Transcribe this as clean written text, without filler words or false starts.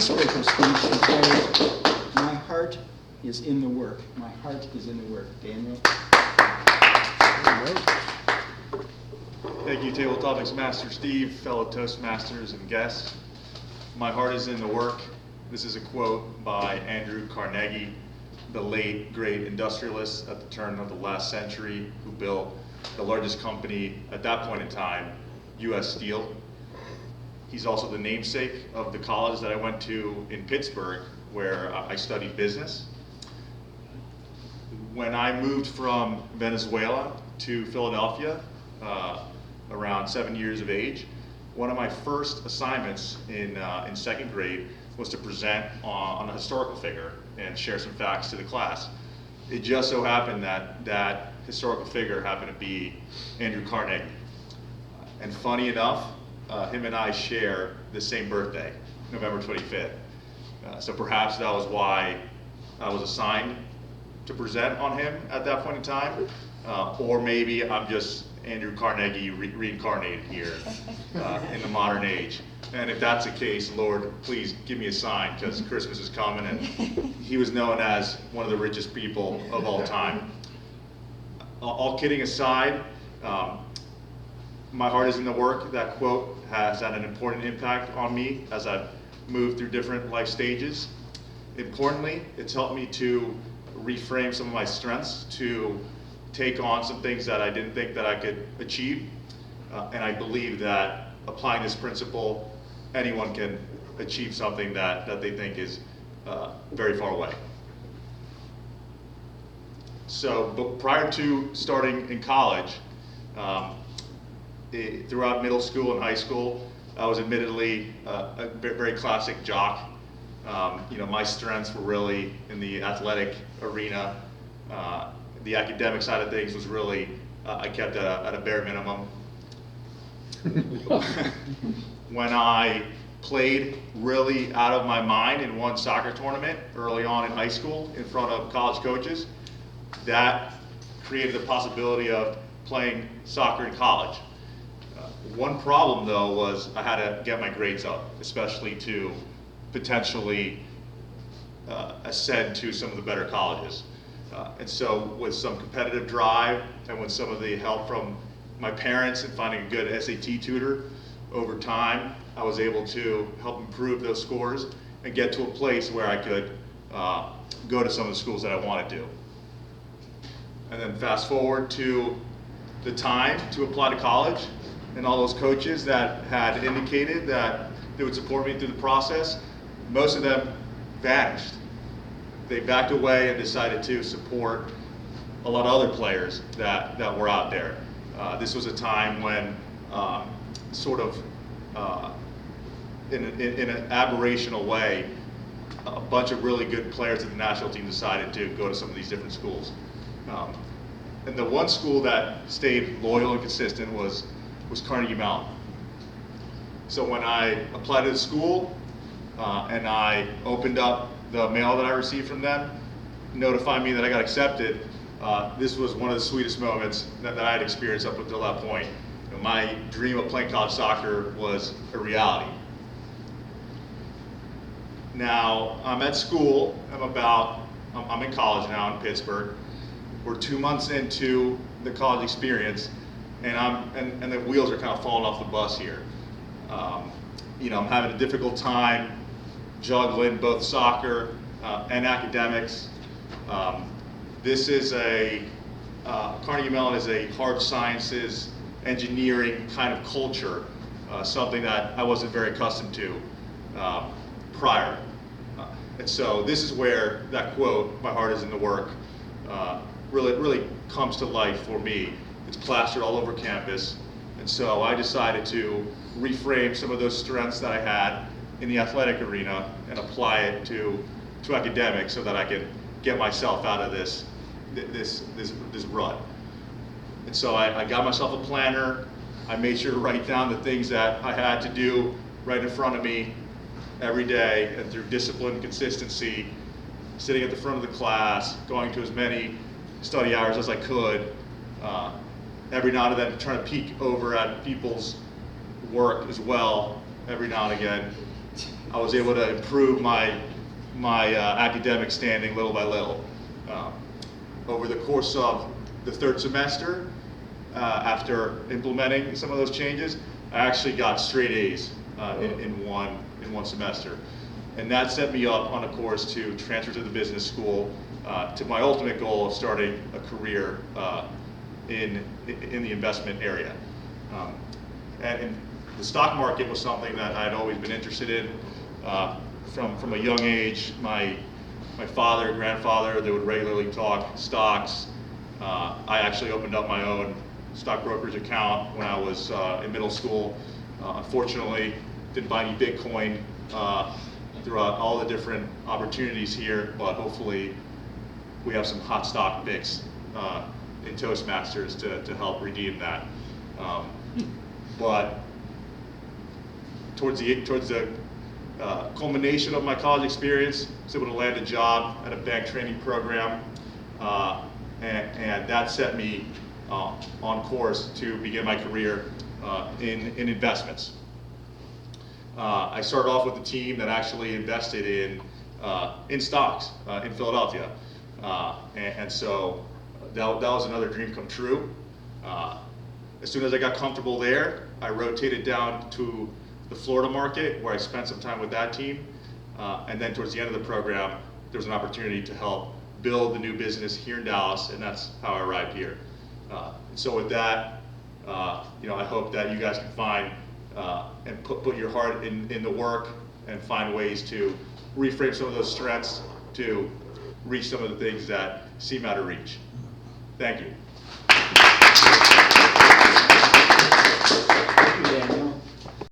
icebreaker speech entitled, "My Heart is in the Work." My heart is in the work. Daniel? Thank you, Table Topics Master Steve, fellow Toastmasters and guests. My heart is in the work. This is a quote by Andrew Carnegie, the late great industrialist at the turn of the last century, who built the largest company at that point in time, U.S. Steel. He's also the namesake of the college that I went to in Pittsburgh, where I studied business. When I moved from Venezuela to Philadelphia, around 7 years of age, one of my first assignments in second grade was to present on a historical figure and share some facts to the class. It just so happened that that historical figure happened to be Andrew Carnegie. And funny enough, him and I share the same birthday, November 25th. So perhaps that was why I was assigned to present on him at that point in time, or maybe I'm just Andrew Carnegie reincarnated here in the modern age. And if that's the case, Lord, please give me a sign, because Christmas is coming, and he was known as one of the richest people of all time. All kidding aside, my heart is in the work. That quote has had an important impact on me as I've moved through different life stages. Importantly, it's helped me to reframe some of my strengths, to take on some things that I didn't think that I could achieve. And I believe that applying this principle, anyone can achieve something that they think is very far away. So, but prior to starting in college, throughout middle school and high school, I was admittedly a very classic jock. My strengths were really in the athletic arena. The academic side of things was really, I kept at a bare minimum. When I played really out of my mind in one soccer tournament early on in high school in front of college coaches, that created the possibility of playing soccer in college. One problem though was I had to get my grades up, especially to potentially ascend to some of the better colleges. And so with some competitive drive and with some of the help from my parents and finding a good SAT tutor, over time I was able to help improve those scores and get to a place where I could go to some of the schools that I wanted to. And then fast forward to the time to apply to college, and all those coaches that had indicated that they would support me through the process, most of them vanished. They backed away and decided to support a lot of other players that were out there. This was a time when in an aberrational way, a bunch of really good players of the national team decided to go to some of these different schools. And the one school that stayed loyal and consistent was Carnegie Mellon. So when I applied to the school and I opened up the mail that I received from them, notifying me that I got accepted, this was one of the sweetest moments that I had experienced up until that point. My dream of playing college soccer was a reality. Now, I'm at school, I'm in college now in Pittsburgh. We're 2 months into the college experience, and the wheels are kind of falling off the bus here. I'm having a difficult time juggling both soccer and academics. This is Carnegie Mellon is a hard sciences, engineering kind of culture, something that I wasn't very accustomed to prior. And so this is where that quote, "My heart is in the work," really comes to life for me. It's plastered all over campus. And so I decided to reframe some of those strengths that I had in the athletic arena and apply it to academics so that I could get myself out of this rut. And so I got myself a planner. I made sure to write down the things that I had to do right in front of me every day, and through discipline and consistency, sitting at the front of the class, going to as many study hours as I could, every now and then trying to peek over at people's work as well, every now and again. I was able to improve my academic standing little by little. Over the course of the third semester, after implementing some of those changes, I actually got straight A's in one semester. And that set me up on a course to transfer to the business school to my ultimate goal of starting a career in the investment area. And the stock market was something that I'd always been interested in. From a young age, my father, grandfather, they would regularly talk stocks. I actually opened up my own stockbroker's account when I was in middle school. Unfortunately, didn't buy any Bitcoin throughout all the different opportunities here, but hopefully we have some hot stock picks in Toastmasters to help redeem that. But towards the culmination of my college experience, I was able to land a job at a bank training program, and that set me on course to begin my career in investments. I started off with a team that actually invested in stocks in Philadelphia, and so that was another dream come true. As soon as I got comfortable there, I rotated down to the Florida market, where I spent some time with that team, and then towards the end of the program, there was an opportunity to help build the new business here in Dallas, and that's how I arrived here. And so with that, I hope that you guys can find and put your heart in the work and find ways to reframe some of those strengths to reach some of the things that seem out of reach. Thank you.